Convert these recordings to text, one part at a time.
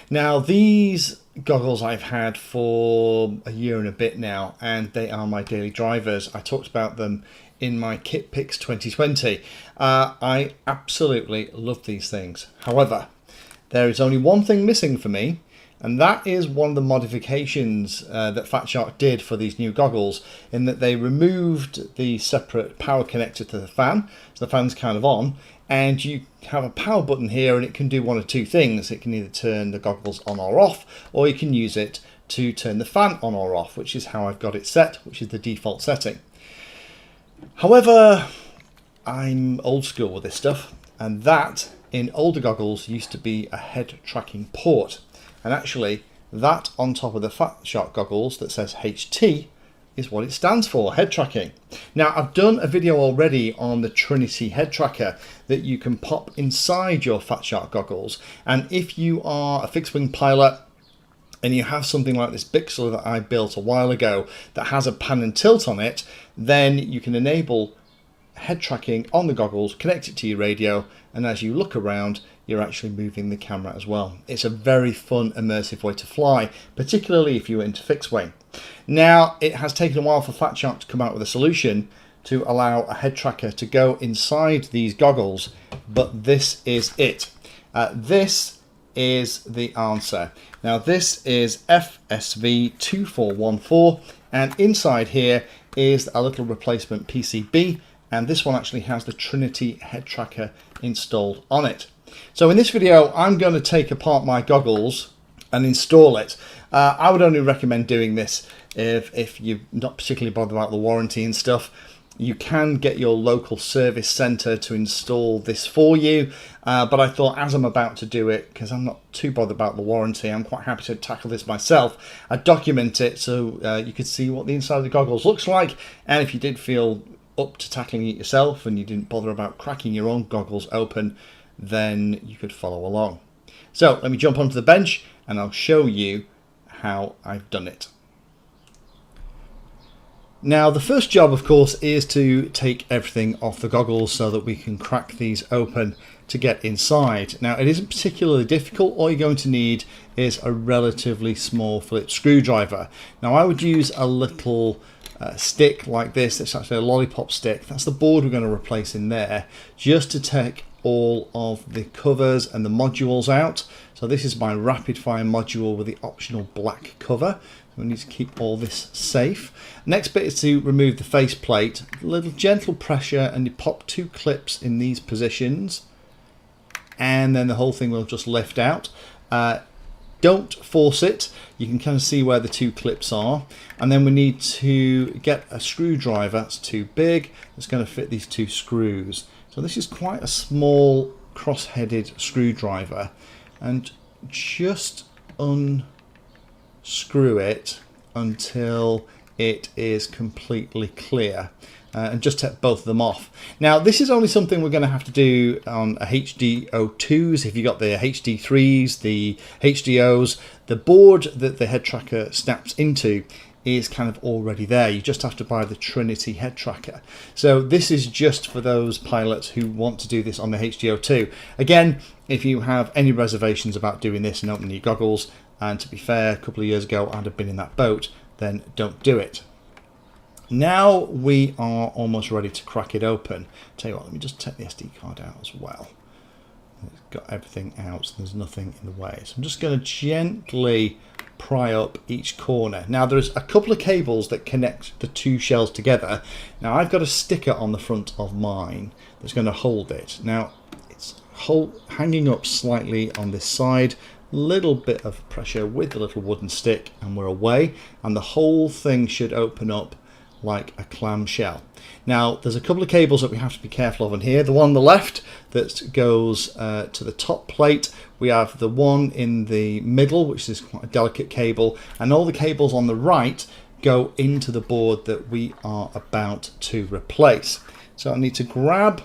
Now these goggles I've had for a year and a bit now, and they are my daily drivers. I talked about them in my Kit Picks 2020. I absolutely love these things. However, there is only one thing missing for me, and that is one of the modifications that FatShark did for these new goggles, in that they removed the separate power connector to the fan. So the fan's kind of on, and you have a power button here, and it can do one of two things. It can either turn the goggles on or off, or you can use it to turn the fan on or off, which is how I've got it set, which is the default setting. However, I'm old school with this stuff, and that in older goggles used to be a head tracking port. And actually, that on top of the FatShark goggles that says HT is what it stands for, head tracking. Now, I've done a video already on the Trinity head tracker that you can pop inside your FatShark goggles. And if you are a fixed wing pilot and you have something like this Bixler that I built a while ago that has a pan and tilt on it, then you can enable head tracking on the goggles, connect it to your radio, and as you look around, you're actually moving the camera as well. It's a very fun, immersive way to fly, particularly if you're into fixed wing. Now, it has taken a while for FatShark to come out with a solution to allow a head tracker to go inside these goggles, but this is it. This is the answer. Now, this is FSV2414, and inside here is a little replacement PCB, and this one actually has the Trinity head tracker installed on it. So in this video, I'm going to take apart my goggles and install it. I would only recommend doing this if you're not particularly bothered about the warranty and stuff. You can get your local service centre to install this for you, but I thought, as I'm about to do it, because I'm not too bothered about the warranty, I'm quite happy to tackle this myself. I document it so you could see what the inside of the goggles looks like, and if you did feel up to tackling it yourself and you didn't bother about cracking your own goggles open, then you could follow along. So let me jump onto the bench and I'll show you how I've done it. Now, the first job, of course, is to take everything off the goggles so that we can crack these open to get inside. Now, it isn't particularly difficult. All you're going to need is a relatively small Phillips screwdriver. Now, I would use a little stick like this. It's actually a lollipop stick. That's the board we're going to replace in there, just to take all of the covers and the modules out. So this is my rapid fire module with the optional black cover. We need to keep all this safe. Next bit is to remove the faceplate. A little gentle pressure, and you pop two clips in these positions, and then the whole thing will just lift out. Don't force it. You can kind of see where the two clips are, and then we need to get a screwdriver that's too big. It's going to fit these two screws. So this is quite a small cross-headed screwdriver, and just unscrew it until it is completely clear, and just take both of them off. Now, this is only something we're going to have to do on a HDO2s. If you've got the HD3s, the HDOs, the board that the head tracker snaps into is kind of already there. You just have to buy the Trinity head tracker. So this is just for those pilots who want to do this on the HDO2. Again, if you have any reservations about doing this and opening your goggles, and to be fair, a couple of years ago I'd have been in that boat, then don't do it. Now we are almost ready to crack it open. Tell you what, let me just take the SD card out as well. It's got everything out, so there's nothing in the way. So I'm just going to gently pry up each corner. Now, there's a couple of cables that connect the two shells together. Now, I've got a sticker on the front of mine that's going to hold it. Now, it's hanging up slightly on this side. Little bit of pressure with the little wooden stick, and we're away, and the whole thing should open up like a clamshell. Now, there's a couple of cables that we have to be careful of on here. The one on the left that goes to the top plate. We have the one in the middle, which is quite a delicate cable, and all the cables on the right go into the board that we are about to replace. So I need to grab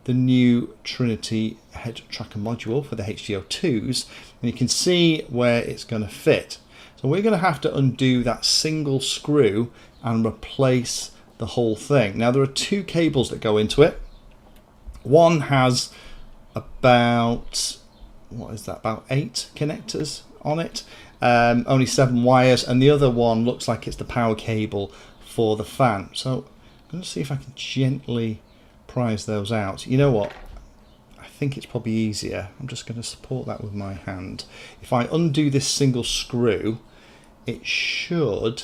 the new Trinity head tracker module for the HDO2s, and you can see where it's going to fit. So we're going to have to undo that single screw and replace the whole thing. Now, there are two cables that go into it. One has about what is that, about 8 connectors on it, only 7 wires, and the other one looks like it's the power cable for the fan. So I'm going to see if I can gently prise those out. You know what, I think it's probably easier, I'm just going to support that with my hand. If I undo this single screw, it should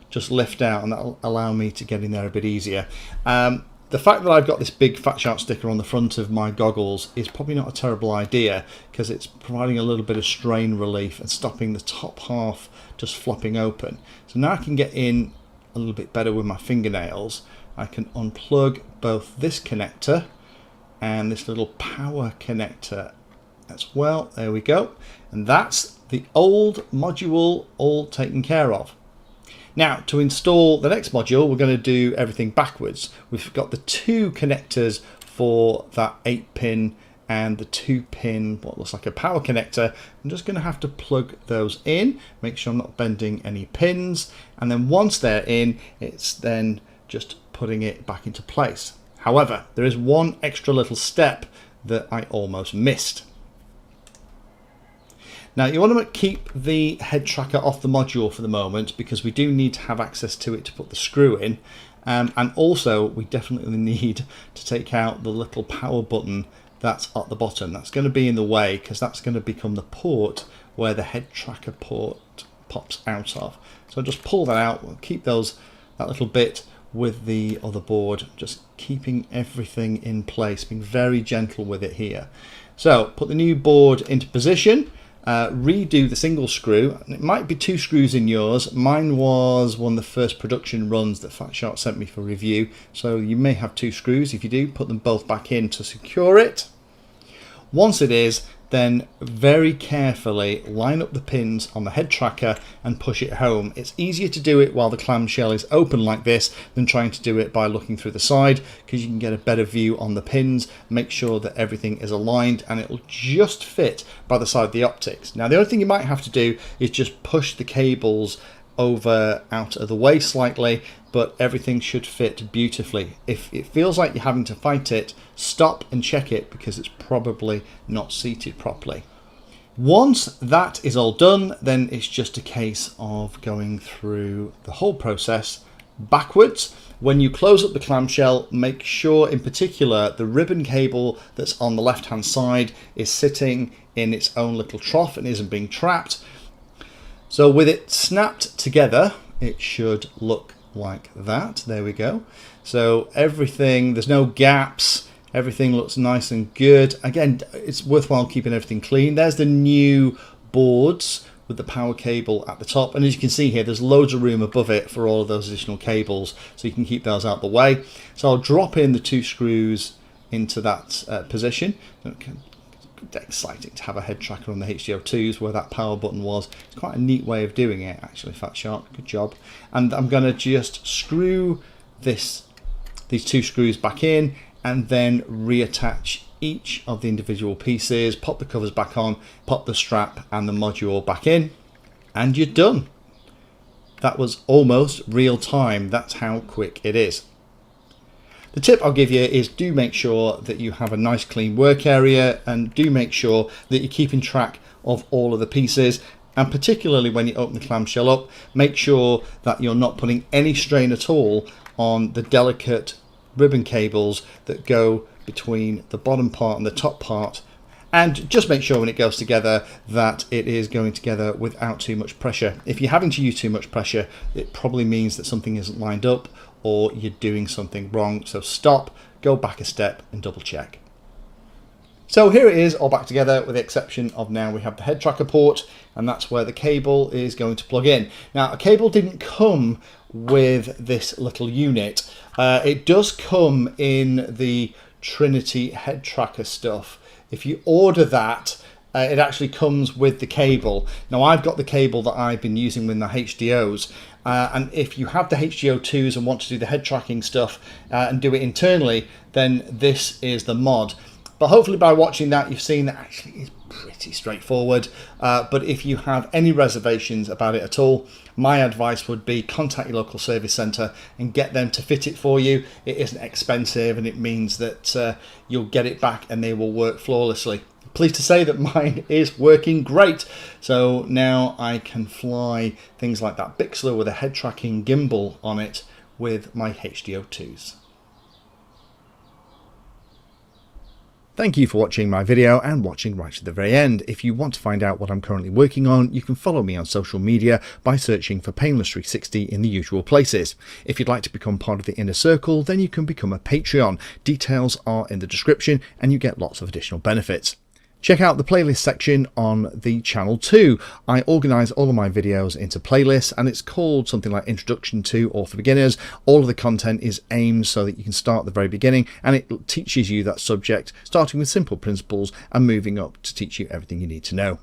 just lift out, and that'll allow me to get in there a bit easier. The fact that I've got this big FatShark sticker on the front of my goggles is probably not a terrible idea, because it's providing a little bit of strain relief and stopping the top half just flopping open. So now I can get in a little bit better with my fingernails. I can unplug both this connector and this little power connector as well. There we go. And that's the old module all taken care of. Now, to install the next module, we're going to do everything backwards. We've got the 2 connectors for that 8-pin and the 2-pin, what looks like a power connector. I'm just going to have to plug those in, make sure I'm not bending any pins, and then once they're in, it's then just putting it back into place. However, there is one extra little step that I almost missed. Now, you want to keep the head tracker off the module for the moment, because we do need to have access to it to put the screw in, and also we definitely need to take out the little power button that's at the bottom. That's going to be in the way, because that's going to become the port where the head tracker port pops out of. So just pull that out. We'll keep that little bit with the other board, just keeping everything in place, being very gentle with it here. So put the new board into position. Redo the single screw. It might be 2 screws in yours. Mine was one of the first production runs that FatShark sent me for review, so you may have 2 screws. If you do, put them both back in to secure it. Once it is, then very carefully line up the pins on the head tracker and push it home. It's easier to do it while the clamshell is open like this than trying to do it by looking through the side, because you can get a better view on the pins, make sure that everything is aligned, and it'll just fit by the side of the optics. Now, the only thing you might have to do is just push the cables over out of the way slightly, but everything should fit beautifully. If it feels like you're having to fight it, stop and check it, because it's probably not seated properly. Once that is all done, then it's just a case of going through the whole process backwards. When you close up the clamshell, make sure in particular the ribbon cable that's on the left hand side is sitting in its own little trough and isn't being trapped. So with it snapped together, it should look like that. There we go. So everything, there's no gaps, everything looks nice and good. Again, it's worthwhile keeping everything clean. There's the new boards with the power cable at the top, and as you can see here, there's loads of room above it for all of those additional cables, so you can keep those out the way. So I'll drop in the 2 screws into that position. Okay. Exciting to have a head tracker on the HDO2s where that power button was. It's quite a neat way of doing it, actually. FatShark, good job. And I'm going to just screw these 2 screws back in, and then reattach each of the individual pieces, pop the covers back on, pop the strap and the module back in, and you're done. That was almost real time. That's how quick it is. The tip I'll give you is, do make sure that you have a nice clean work area, and do make sure that you're keeping track of all of the pieces, and particularly when you open the clamshell up, make sure that you're not putting any strain at all on the delicate ribbon cables that go between the bottom part and the top part, and just make sure when it goes together that it is going together without too much pressure. If you're having to use too much pressure, it probably means that something isn't lined up or you're doing something wrong. So stop, go back a step and double check. So here it is all back together, with the exception of now we have the head tracker port, and that's where the cable is going to plug in. Now, a cable didn't come with this little unit. It does come in the Trinity head tracker stuff. If you order that, it actually comes with the cable. Now, I've got the cable that I've been using with the HDOs, and if you have the HDO2s and want to do the head tracking stuff and do it internally, then this is the mod. But hopefully by watching that, you've seen that actually it's pretty straightforward. But if you have any reservations about it at all, my advice would be contact your local service centre and get them to fit it for you. It isn't expensive, and it means that you'll get it back and they will work flawlessly. Pleased to say that mine is working great. So now I can fly things like that Bixler with a head tracking gimbal on it with my HDO2s. Thank you for watching my video and watching right to the very end. If you want to find out what I'm currently working on, you can follow me on social media by searching for Painless360 in the usual places. If you'd like to become part of the inner circle, then you can become a Patreon. Details are in the description and you get lots of additional benefits. Check out the playlist section on the channel too. I organise all of my videos into playlists and it's called something like Introduction to or for Beginners. All of the content is aimed so that you can start at the very beginning and it teaches you that subject, starting with simple principles and moving up to teach you everything you need to know.